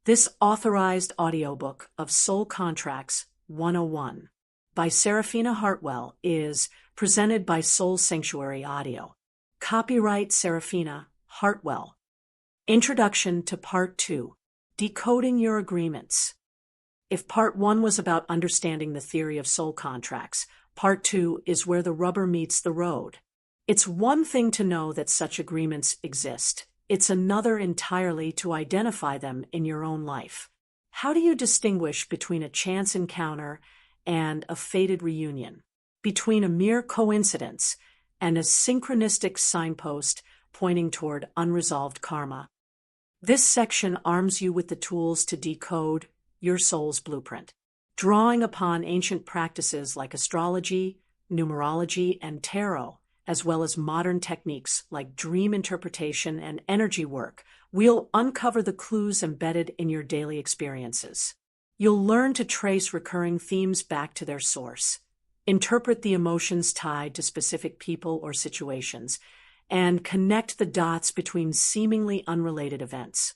This authorized audiobook of Soul Contracts 101 by Seraphina Hartwell is presented by Soul Sanctuary Audio. Copyright Seraphina Hartwell. Introduction to Part 2, Decoding Your Agreements. If Part 1 was about understanding the theory of soul contracts, Part 2 is where the rubber meets the road. It's one thing to know that such agreements exist. It's another entirely to identify them in your own life. How do you distinguish between a chance encounter and a fated reunion? Between a mere coincidence and a synchronistic signpost pointing toward unresolved karma? This section arms you with the tools to decode your soul's blueprint, drawing upon ancient practices like astrology, numerology, and tarot, as well as modern techniques like dream interpretation and energy work. We'll uncover the clues embedded in your daily experiences. You'll learn to trace recurring themes back to their source, interpret the emotions tied to specific people or situations, and connect the dots between seemingly unrelated events.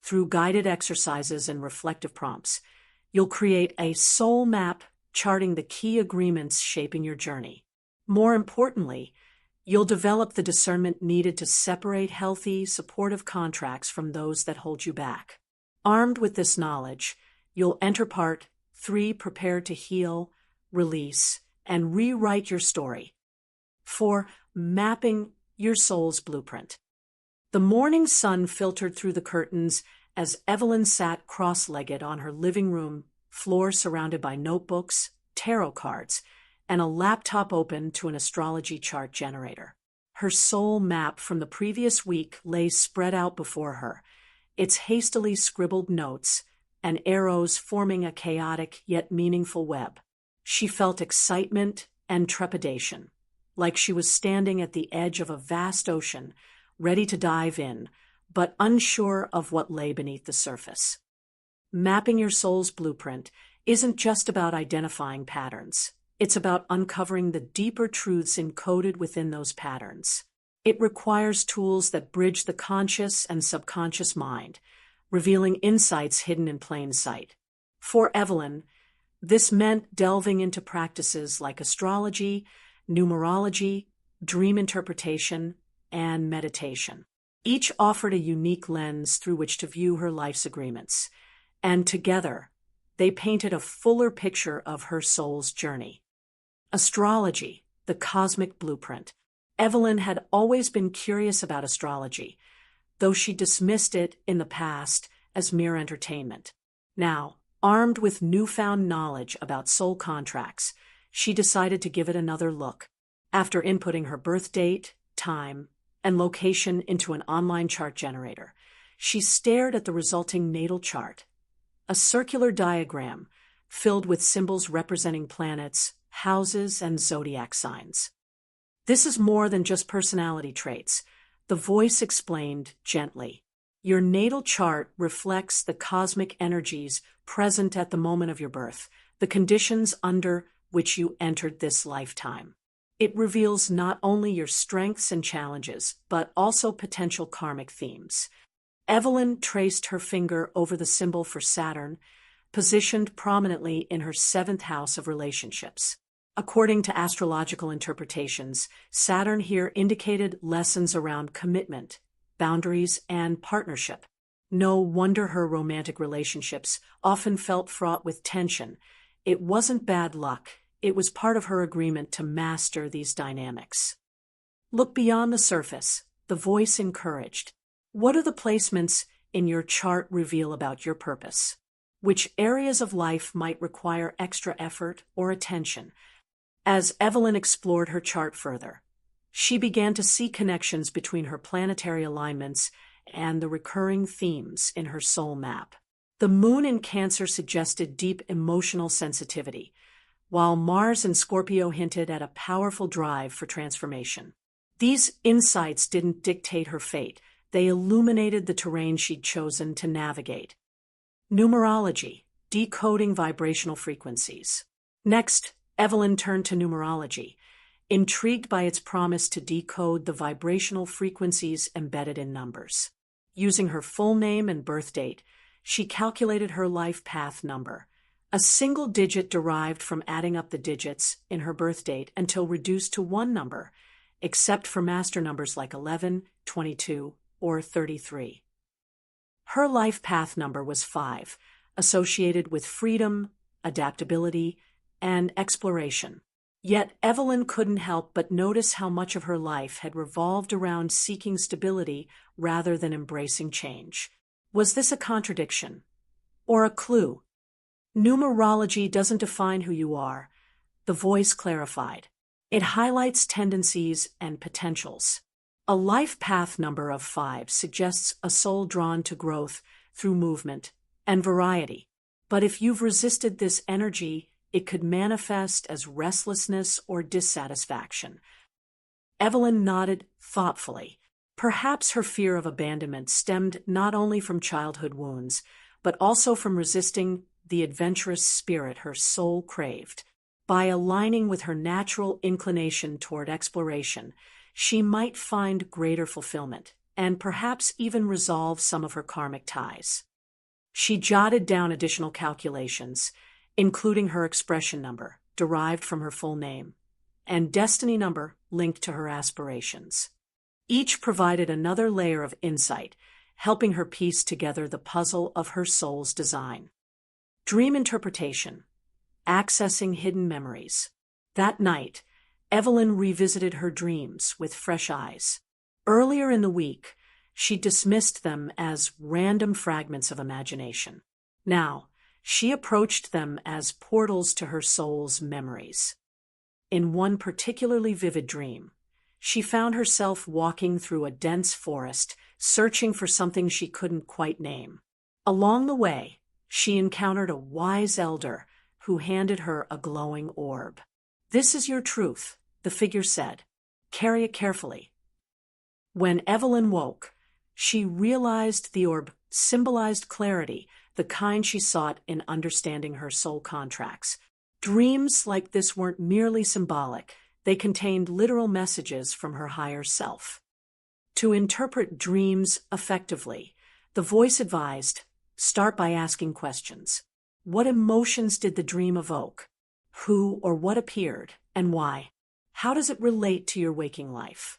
Through guided exercises and reflective prompts, you'll create a soul map charting the key agreements shaping your journey. More importantly, you'll develop the discernment needed to separate healthy, supportive contracts from those that hold you back. Armed with this knowledge, you'll enter Part 3, prepare to heal, release, and rewrite your story. 4. Mapping your soul's blueprint. The morning sun filtered through the curtains as Evelyn sat cross-legged on her living room floor, surrounded by notebooks, tarot cards, and a laptop open to an astrology chart generator. Her soul map from the previous week lay spread out before her, its hastily scribbled notes and arrows forming a chaotic yet meaningful web. She felt excitement and trepidation, like she was standing at the edge of a vast ocean, ready to dive in, but unsure of what lay beneath the surface. Mapping your soul's blueprint isn't just about identifying patterns. It's about uncovering the deeper truths encoded within those patterns. It requires tools that bridge the conscious and subconscious mind, revealing insights hidden in plain sight. For Evelyn, this meant delving into practices like astrology, numerology, dream interpretation, and meditation. Each offered a unique lens through which to view her life's agreements, and together, they painted a fuller picture of her soul's journey. Astrology, the cosmic blueprint. Evelyn had always been curious about astrology, though she dismissed it in the past as mere entertainment. Now, armed with newfound knowledge about soul contracts, she decided to give it another look. After inputting her birth date, time, and location into an online chart generator, she stared at the resulting natal chart, a circular diagram filled with symbols representing planets, houses, and zodiac signs. This is more than just personality traits, the voice explained gently. Your natal chart reflects the cosmic energies present at the moment of your birth, the conditions under which you entered this lifetime. It reveals not only your strengths and challenges, but also potential karmic themes. Evelyn traced her finger over the symbol for Saturn, positioned prominently in her 7th house of relationships. According to astrological interpretations, Saturn here indicated lessons around commitment, boundaries, and partnership. No wonder her romantic relationships often felt fraught with tension. It wasn't bad luck. It was part of her agreement to master these dynamics. Look beyond the surface, the voice encouraged. What do the placements in your chart reveal about your purpose? Which areas of life might require extra effort or attention? As Evelyn explored her chart further, she began to see connections between her planetary alignments and the recurring themes in her soul map. The moon in Cancer suggested deep emotional sensitivity, while Mars in Scorpio hinted at a powerful drive for transformation. These insights didn't dictate her fate. They illuminated the terrain she'd chosen to navigate. Numerology, decoding vibrational frequencies. Next, Evelyn turned to numerology, intrigued by its promise to decode the vibrational frequencies embedded in numbers. Using her full name and birth date, she calculated her life path number, a single digit derived from adding up the digits in her birth date until reduced to one number, except for master numbers like 11, 22, or 33. Her life path number was 5, associated with freedom, adaptability, and exploration. Yet Evelyn couldn't help but notice how much of her life had revolved around seeking stability rather than embracing change. Was this a contradiction? Or a clue? Numerology doesn't define who you are, the voice clarified. It highlights tendencies and potentials. A life path number of 5 suggests a soul drawn to growth through movement and variety. But if you've resisted this energy, it could manifest as restlessness or dissatisfaction. Evelyn nodded thoughtfully. Perhaps her fear of abandonment stemmed not only from childhood wounds, but also from resisting the adventurous spirit her soul craved. By aligning with her natural inclination toward exploration, she might find greater fulfillment, and perhaps even resolve some of her karmic ties. She jotted down additional calculations, including her expression number, derived from her full name, and destiny number linked to her aspirations. Each provided another layer of insight, helping her piece together the puzzle of her soul's design. Dream interpretation. Accessing hidden memories. That night, Evelyn revisited her dreams with fresh eyes. Earlier in the week, she dismissed them as random fragments of imagination. Now, she approached them as portals to her soul's memories. In one particularly vivid dream, she found herself walking through a dense forest, searching for something she couldn't quite name. Along the way, she encountered a wise elder who handed her a glowing orb. "This is your truth," the figure said. "Carry it carefully." When Evelyn woke, she realized the orb symbolized clarity, the kind she sought in understanding her soul contracts. Dreams like this weren't merely symbolic, they contained literal messages from her higher self. To interpret dreams effectively, the voice advised, start by asking questions. What emotions did the dream evoke? Who or what appeared, and why? How does it relate to your waking life?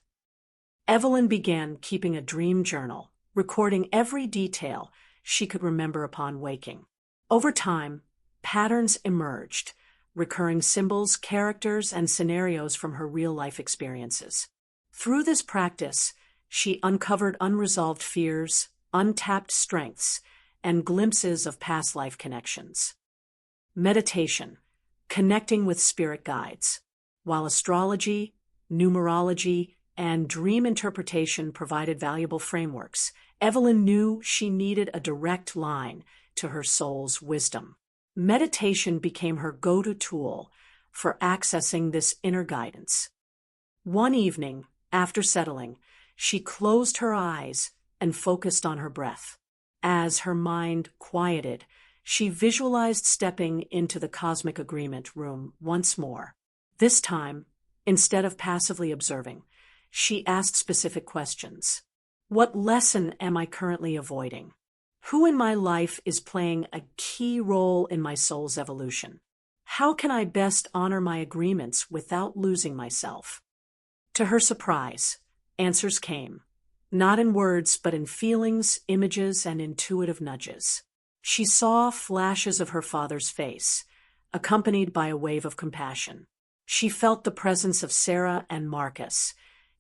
Evelyn began keeping a dream journal, recording every detail she could remember upon waking. Over time, patterns emerged, recurring symbols, characters, and scenarios from her real-life experiences. Through this practice, she uncovered unresolved fears, untapped strengths, and glimpses of past life connections. Meditation, connecting with spirit guides. While astrology, numerology, and dream interpretation provided valuable frameworks, Evelyn knew she needed a direct line to her soul's wisdom. Meditation became her go-to tool for accessing this inner guidance. One evening, after settling, she closed her eyes and focused on her breath. As her mind quieted, she visualized stepping into the cosmic agreement room once more. This time, instead of passively observing, she asked specific questions. What lesson am I currently avoiding? Who in my life is playing a key role in my soul's evolution? How can I best honor my agreements without losing myself? To her surprise, answers came, not in words but in feelings, images, and intuitive nudges. She saw flashes of her father's face, accompanied by a wave of compassion. She felt the presence of Sarah and Marcus,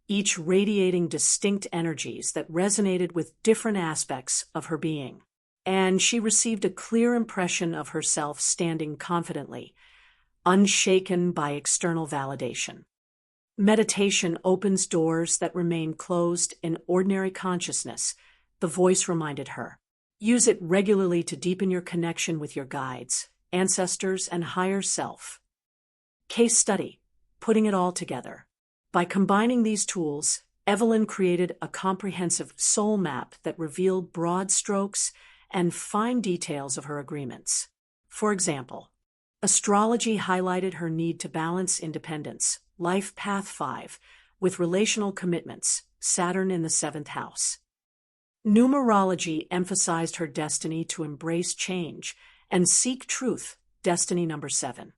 each radiating distinct energies that resonated with different aspects of her being. And she received a clear impression of herself standing confidently, unshaken by external validation. Meditation opens doors that remain closed in ordinary consciousness, the voice reminded her. Use it regularly to deepen your connection with your guides, ancestors, and higher self. Case study, putting it all together. By combining these tools, Evelyn created a comprehensive soul map that revealed broad strokes and fine details of her agreements. For example, astrology highlighted her need to balance independence, life path 5, with relational commitments, Saturn in the 7th house. Numerology emphasized her destiny to embrace change and seek truth, destiny number 7.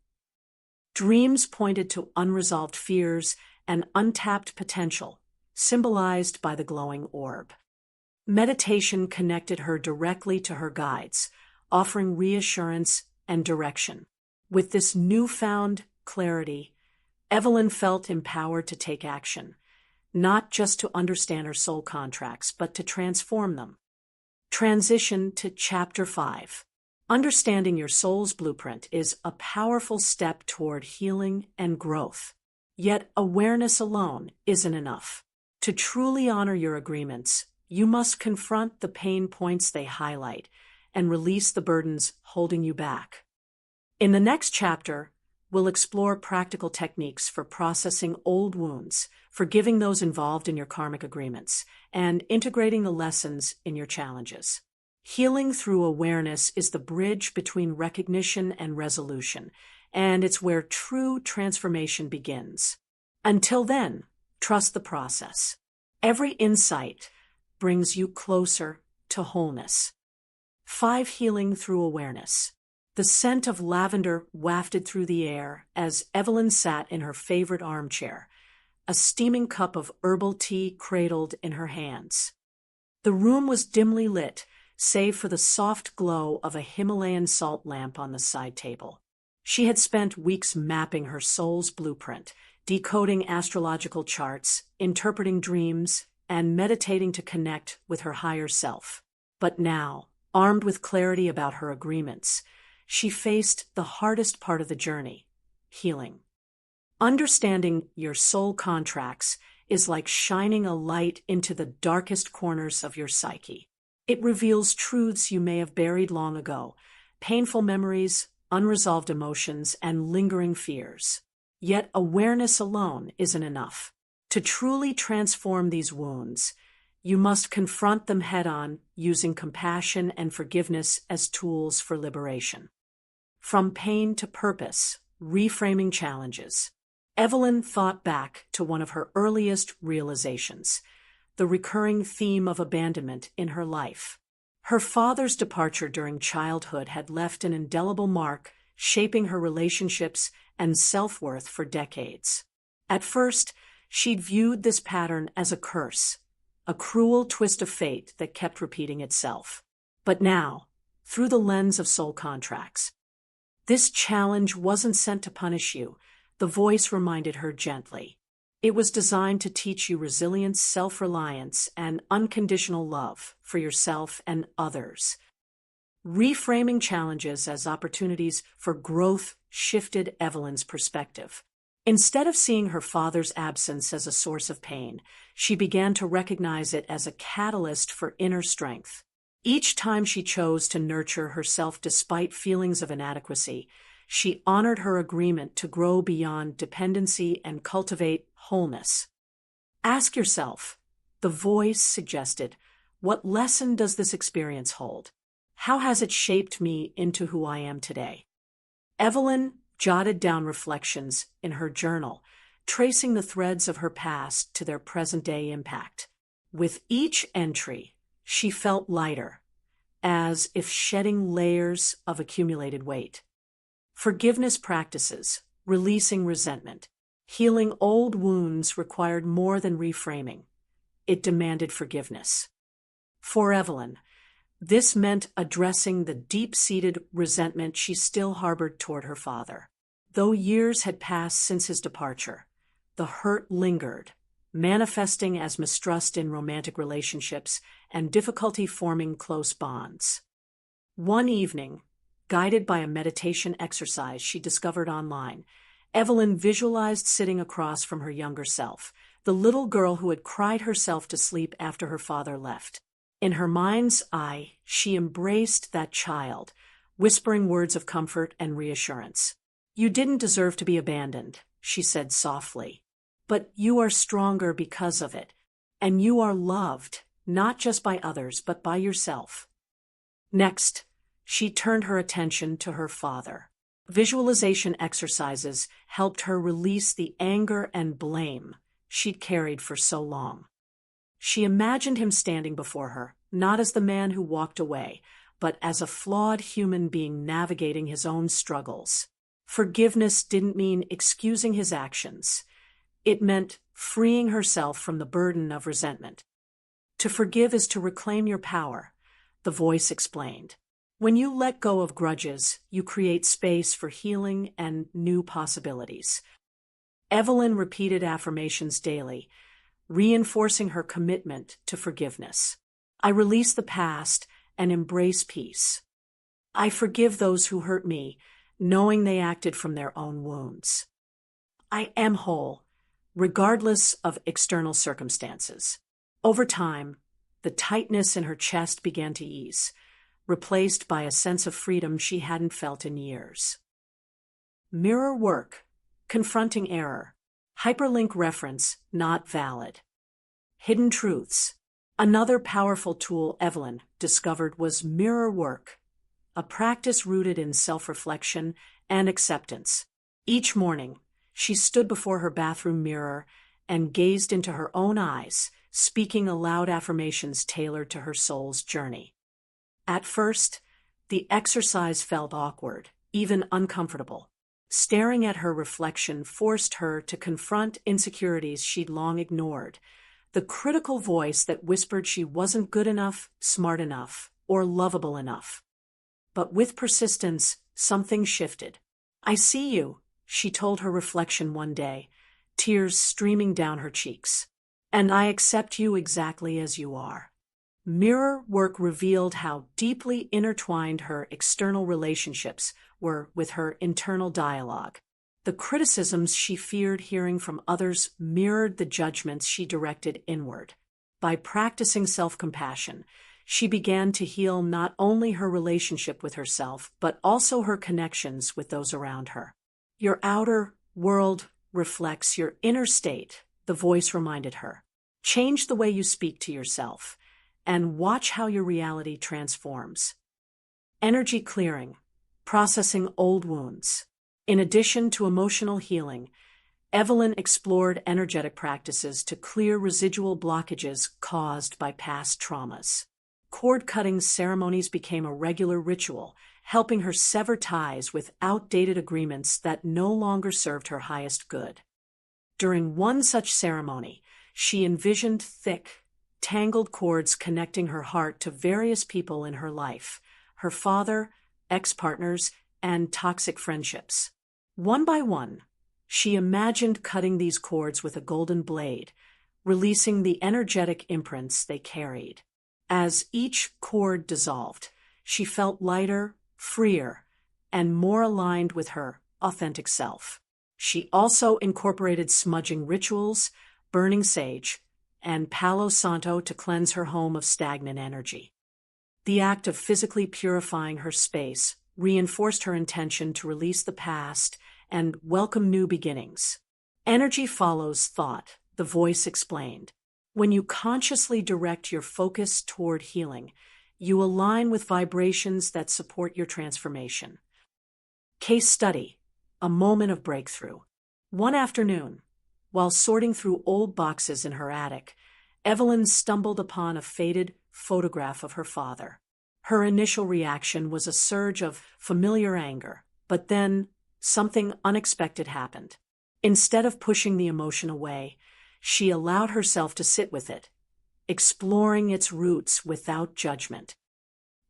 Dreams pointed to unresolved fears and untapped potential, symbolized by the glowing orb. Meditation connected her directly to her guides, offering reassurance and direction. With this newfound clarity, Evelyn felt empowered to take action, not just to understand her soul contracts, but to transform them. Transition to Chapter 5. Understanding your soul's blueprint is a powerful step toward healing and growth. Yet awareness alone isn't enough. To truly honor your agreements, you must confront the pain points they highlight and release the burdens holding you back. In the next chapter, we'll explore practical techniques for processing old wounds, forgiving those involved in your karmic agreements, and integrating the lessons in your challenges. Healing through awareness is the bridge between recognition and resolution, and it's where true transformation begins. Until then, trust the process. Every insight brings you closer to wholeness. 5. Healing through awareness. The scent of lavender wafted through the air as Evelyn sat in her favorite armchair, a steaming cup of herbal tea cradled in her hands. The room was dimly lit, save for the soft glow of a Himalayan salt lamp on the side table. She had spent weeks mapping her soul's blueprint, decoding astrological charts, interpreting dreams, and meditating to connect with her higher self. But now, armed with clarity about her agreements, she faced the hardest part of the journey: healing. Understanding your soul contracts is like shining a light into the darkest corners of your psyche. It reveals truths you may have buried long ago, painful memories, unresolved emotions, and lingering fears. Yet awareness alone isn't enough. To truly transform these wounds, you must confront them head-on, using compassion and forgiveness as tools for liberation. From pain to purpose, reframing challenges. Evelyn thought back to one of her earliest realizations: the recurring theme of abandonment in her life. Her father's departure during childhood had left an indelible mark, shaping her relationships and self-worth for decades. At first, she'd viewed this pattern as a curse, a cruel twist of fate that kept repeating itself. But now, through the lens of soul contracts, this challenge wasn't sent to punish you, the voice reminded her gently. It was designed to teach you resilience, self-reliance, and unconditional love for yourself and others. Reframing challenges as opportunities for growth shifted Evelyn's perspective. Instead of seeing her father's absence as a source of pain, she began to recognize it as a catalyst for inner strength. Each time she chose to nurture herself despite feelings of inadequacy, she honored her agreement to grow beyond dependency and cultivate wholeness. Ask yourself, the voice suggested, what lesson does this experience hold? How has it shaped me into who I am today? Evelyn jotted down reflections in her journal, tracing the threads of her past to their present-day impact. With each entry, she felt lighter, as if shedding layers of accumulated weight. Forgiveness practices, releasing resentment, healing old wounds required more than reframing. It demanded forgiveness. For Evelyn, this meant addressing the deep-seated resentment she still harbored toward her father. Though years had passed since his departure, the hurt lingered, manifesting as mistrust in romantic relationships and difficulty forming close bonds. One evening, guided by a meditation exercise she discovered online, Evelyn visualized sitting across from her younger self, the little girl who had cried herself to sleep after her father left. In her mind's eye, she embraced that child, whispering words of comfort and reassurance. "You didn't deserve to be abandoned," she said softly, "but you are stronger because of it, and you are loved, not just by others, but by yourself." Next, she turned her attention to her father. Visualization exercises helped her release the anger and blame she'd carried for so long. She imagined him standing before her, not as the man who walked away, but as a flawed human being navigating his own struggles. Forgiveness didn't mean excusing his actions. It meant freeing herself from the burden of resentment. To forgive is to reclaim your power, the voice explained. When you let go of grudges, you create space for healing and new possibilities. Evelyn repeated affirmations daily, reinforcing her commitment to forgiveness. I release the past and embrace peace. I forgive those who hurt me, knowing they acted from their own wounds. I am whole, regardless of external circumstances. Over time, the tightness in her chest began to ease, replaced by a sense of freedom she hadn't felt in years. Mirror work, confronting error, hyperlink reference not valid. Hidden truths. Another powerful tool Evelyn discovered was mirror work, a practice rooted in self-reflection and acceptance. Each morning, she stood before her bathroom mirror and gazed into her own eyes, speaking aloud affirmations tailored to her soul's journey. At first, the exercise felt awkward, even uncomfortable. Staring at her reflection forced her to confront insecurities she'd long ignored, the critical voice that whispered she wasn't good enough, smart enough, or lovable enough. But with persistence, something shifted. I see you, she told her reflection one day, tears streaming down her cheeks. And I accept you exactly as you are. Mirror work revealed how deeply intertwined her external relationships were with her internal dialogue. The criticisms she feared hearing from others mirrored the judgments she directed inward. By practicing self-compassion, she began to heal not only her relationship with herself, but also her connections with those around her. Your outer world reflects your inner state, the voice reminded her. Change the way you speak to yourself, and watch how your reality transforms. Energy clearing, processing old wounds. In addition to emotional healing, Evelyn explored energetic practices to clear residual blockages caused by past traumas. Cord-cutting ceremonies became a regular ritual, helping her sever ties with outdated agreements that no longer served her highest good. During one such ceremony, she envisioned thick, tangled cords connecting her heart to various people in her life, her father, ex-partners, and toxic friendships. One by one, she imagined cutting these cords with a golden blade, releasing the energetic imprints they carried. As each cord dissolved, she felt lighter, freer, and more aligned with her authentic self. She also incorporated smudging rituals, burning sage, and Palo Santo to cleanse her home of stagnant energy. The act of physically purifying her space reinforced her intention to release the past and welcome new beginnings. Energy follows thought, the voice explained. When you consciously direct your focus toward healing, you align with vibrations that support your transformation. Case study, a moment of breakthrough. One afternoon, while sorting through old boxes in her attic, Evelyn stumbled upon a faded photograph of her father. Her initial reaction was a surge of familiar anger, but then something unexpected happened. Instead of pushing the emotion away, she allowed herself to sit with it, exploring its roots without judgment.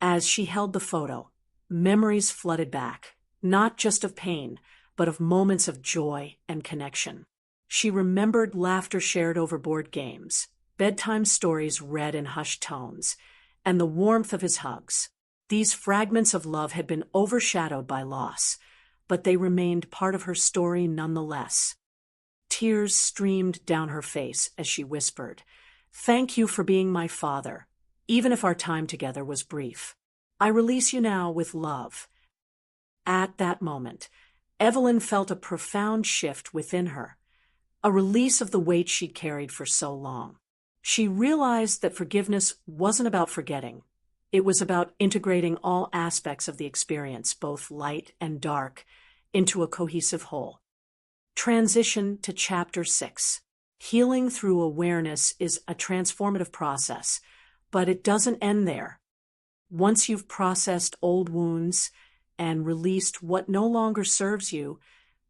As she held the photo, memories flooded back, not just of pain, but of moments of joy and connection. She remembered laughter shared over board games, bedtime stories read in hushed tones, and the warmth of his hugs. These fragments of love had been overshadowed by loss, but they remained part of her story nonetheless. Tears streamed down her face as she whispered, "Thank you for being my father, even if our time together was brief. I release you now with love." At that moment, Evelyn felt a profound shift within her, a release of the weight she'd carried for so long. She realized that forgiveness wasn't about forgetting. It was about integrating all aspects of the experience, both light and dark, into a cohesive whole. Transition to Chapter 6. Healing through awareness is a transformative process, But it doesn't end there. Once you've processed old wounds and released what no longer serves you,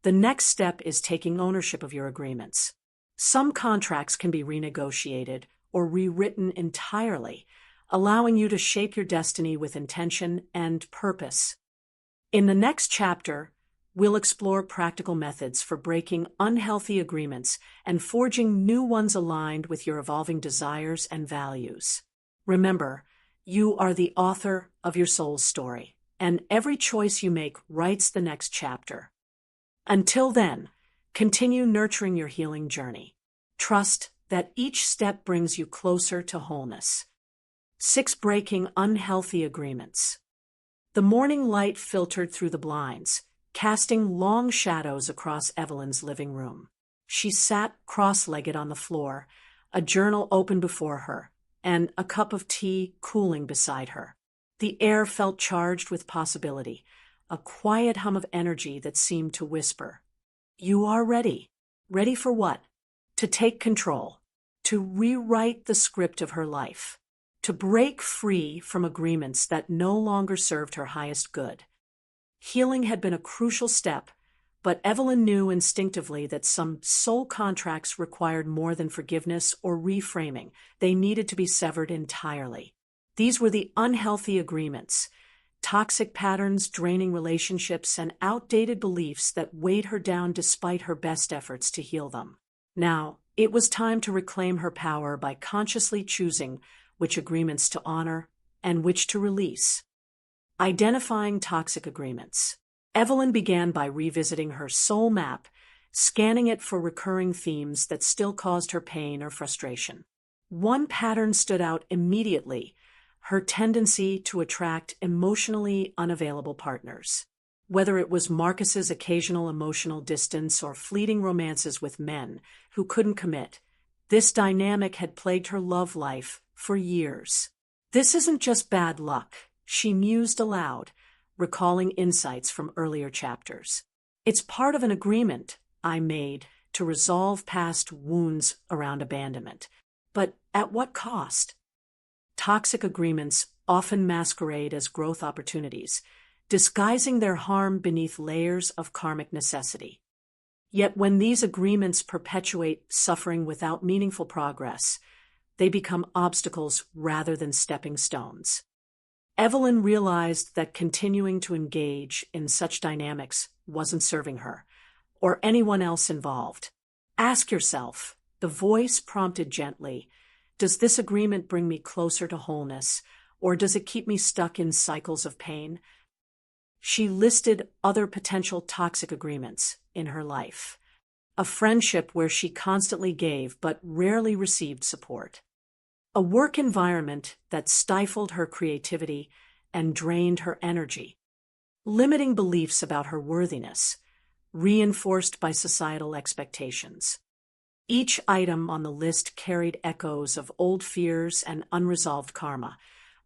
the next step is taking ownership of your agreements. Some contracts can be renegotiated or rewritten entirely, allowing you to shape your destiny with intention and purpose. In the next chapter, we'll explore practical methods for breaking unhealthy agreements and forging new ones aligned with your evolving desires and values. Remember, you are the author of your soul's story, and every choice you make writes the next chapter. Until then, continue nurturing your healing journey. Trust that each step brings you closer to wholeness. 6. Breaking unhealthy agreements. The morning light filtered through the blinds, casting long shadows across Evelyn's living room. She sat cross-legged on the floor, a journal open before her, and a cup of tea cooling beside her. The air felt charged with possibility, a quiet hum of energy that seemed to whisper, "You are ready." Ready for what? To take control, to rewrite the script of her life, to break free from agreements that no longer served her highest good. Healing had been a crucial step, but Evelyn knew instinctively that some soul contracts required more than forgiveness or reframing. They needed to be severed entirely. These were the unhealthy agreements, toxic patterns draining relationships, and outdated beliefs that weighed her down despite her best efforts to heal them. Now, it was time to reclaim her power by consciously choosing which agreements to honor and which to release. Identifying toxic agreements. Evelyn began by revisiting her soul map, scanning it for recurring themes that still caused her pain or frustration. One pattern stood out immediately: her tendency to attract emotionally unavailable partners. Whether it was Marcus's occasional emotional distance or fleeting romances with men who couldn't commit, this dynamic had plagued her love life for years. "This isn't just bad luck," she mused aloud, recalling insights from earlier chapters. "It's part of an agreement I made to resolve past wounds around abandonment. But at what cost?" Toxic agreements often masquerade as growth opportunities, disguising their harm beneath layers of karmic necessity. Yet when these agreements perpetuate suffering without meaningful progress, they become obstacles rather than stepping stones. Evelyn realized that continuing to engage in such dynamics wasn't serving her, or anyone else involved. "Ask yourself," the voice prompted gently, "does this agreement bring me closer to wholeness, or does it keep me stuck in cycles of pain?" She listed other potential toxic agreements in her life. A friendship where she constantly gave but rarely received support. A work environment that stifled her creativity and drained her energy. Limiting beliefs about her worthiness, reinforced by societal expectations. Each item on the list carried echoes of old fears and unresolved karma,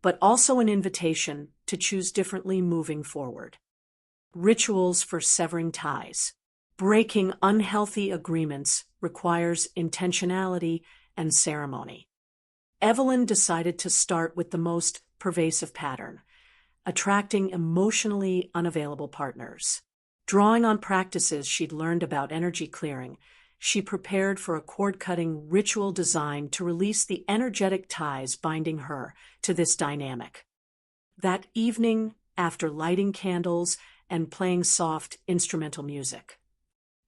but also an invitation to choose differently moving forward. Rituals for severing ties. Breaking unhealthy agreements requires intentionality and ceremony. Evelyn decided to start with the most pervasive pattern: attracting emotionally unavailable partners. Drawing on practices she'd learned about energy clearing, she prepared for a cord-cutting ritual designed to release the energetic ties binding her to this dynamic. That evening, after lighting candles and playing soft instrumental music,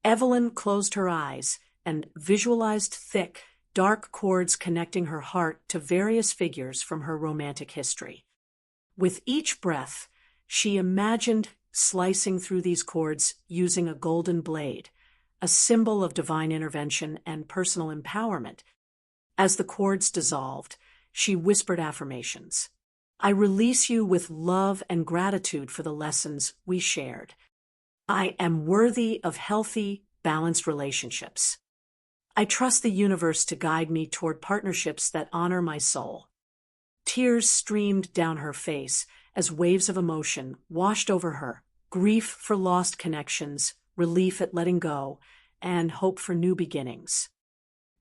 Evelyn closed her eyes and visualized thick, dark cords connecting her heart to various figures from her romantic history. With each breath, she imagined slicing through these cords using a golden blade, a symbol of divine intervention and personal empowerment. As the cords dissolved, she whispered affirmations. "I release you with love and gratitude for the lessons we shared. I am worthy of healthy, balanced relationships. I trust the universe to guide me toward partnerships that honor my soul." Tears streamed down her face as waves of emotion washed over her: grief for lost connections, relief at letting go, and hope for new beginnings.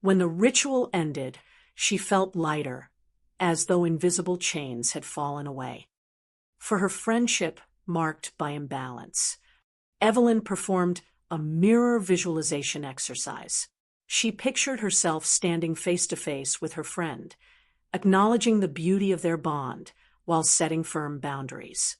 When the ritual ended, she felt lighter, as though invisible chains had fallen away. For her friendship marked by imbalance, Evelyn performed a mirror visualization exercise. She pictured herself standing face to face with her friend, acknowledging the beauty of their bond while setting firm boundaries.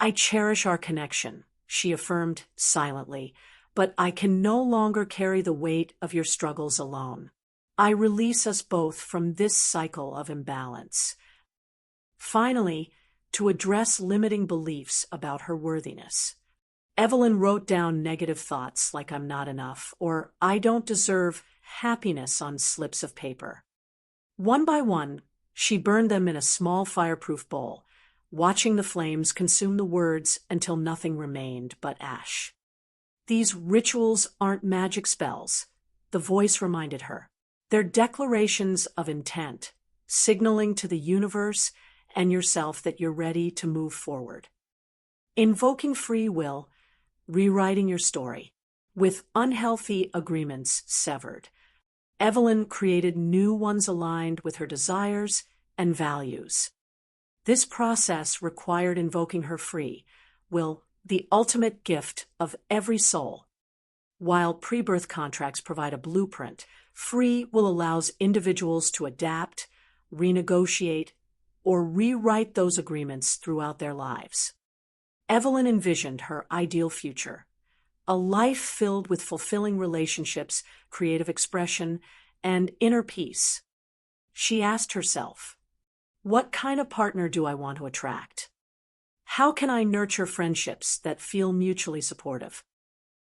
"I cherish our connection," she affirmed silently, "but I can no longer carry the weight of your struggles alone. I release us both from this cycle of imbalance." Finally, to address limiting beliefs about her worthiness, Evelyn wrote down negative thoughts like "I'm not enough" or "I don't deserve happiness" on slips of paper. One by one, she burned them in a small fireproof bowl, watching the flames consume the words until nothing remained but ash. "These rituals aren't magic spells," the voice reminded her. "They're declarations of intent, signaling to the universe and yourself that you're ready to move forward." Invoking free will, rewriting your story. With unhealthy agreements severed, Evelyn created new ones aligned with her desires and values. This process required invoking her free will, the ultimate gift of every soul. While pre-birth contracts provide a blueprint, free will allows individuals to adapt, renegotiate, or rewrite those agreements throughout their lives. Evelyn envisioned her ideal future, a life filled with fulfilling relationships, creative expression, and inner peace. She asked herself, "What kind of partner do I want to attract? How can I nurture friendships that feel mutually supportive?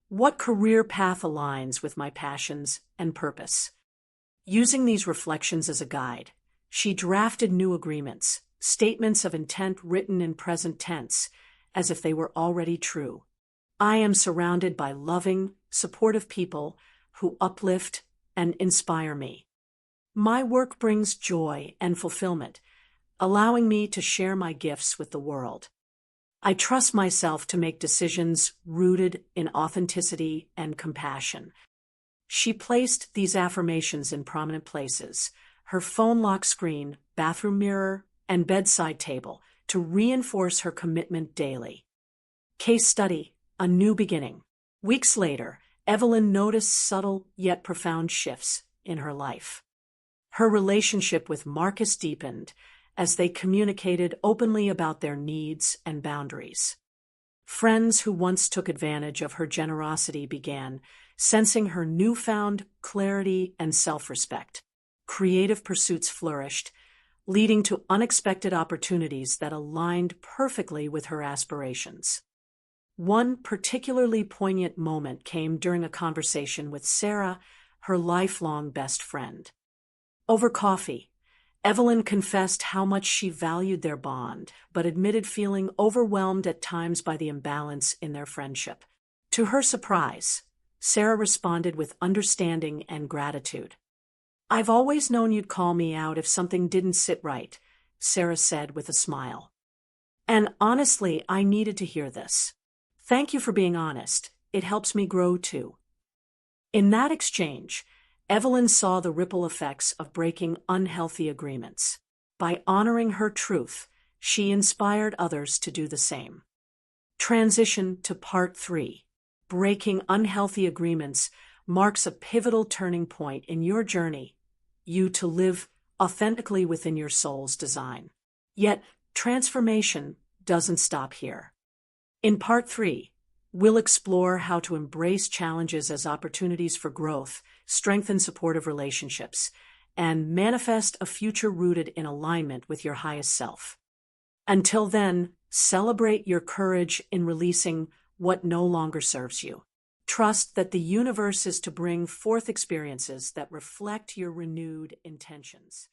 What career path aligns with my passions and purpose?" Using these reflections as a guide, she drafted new agreements, statements of intent written in present tense, as if they were already true. "I am surrounded by loving, supportive people who uplift and inspire me. My work brings joy and fulfillment, allowing me to share my gifts with the world. I trust myself to make decisions rooted in authenticity and compassion." She placed these affirmations in prominent places: her phone lock screen, bathroom mirror, and bedside table, to reinforce her commitment daily. Case study: a new beginning. Weeks later, Evelyn noticed subtle yet profound shifts in her life. Her relationship with Marcus deepened as they communicated openly about their needs and boundaries. Friends who once took advantage of her generosity began sensing her newfound clarity and self-respect. Creative pursuits flourished, leading to unexpected opportunities that aligned perfectly with her aspirations. One particularly poignant moment came during a conversation with Sarah, her lifelong best friend. Over coffee, Evelyn confessed how much she valued their bond, but admitted feeling overwhelmed at times by the imbalance in their friendship. To her surprise, Sarah responded with understanding and gratitude. "I've always known you'd call me out if something didn't sit right," Sarah said with a smile. "And honestly, I needed to hear this. Thank you for being honest. It helps me grow too." In that exchange, Evelyn saw the ripple effects of breaking unhealthy agreements. By honoring her truth, she inspired others to do the same. Transition to Part 3. Breaking unhealthy agreements marks a pivotal turning point in your journey, you to live authentically within your soul's design. Yet, transformation doesn't stop here. In Part 3, we'll explore how to embrace challenges as opportunities for growth, strengthen supportive relationships, and manifest a future rooted in alignment with your highest self. Until then, celebrate your courage in releasing what no longer serves you. Trust that the universe is to bring forth experiences that reflect your renewed intentions.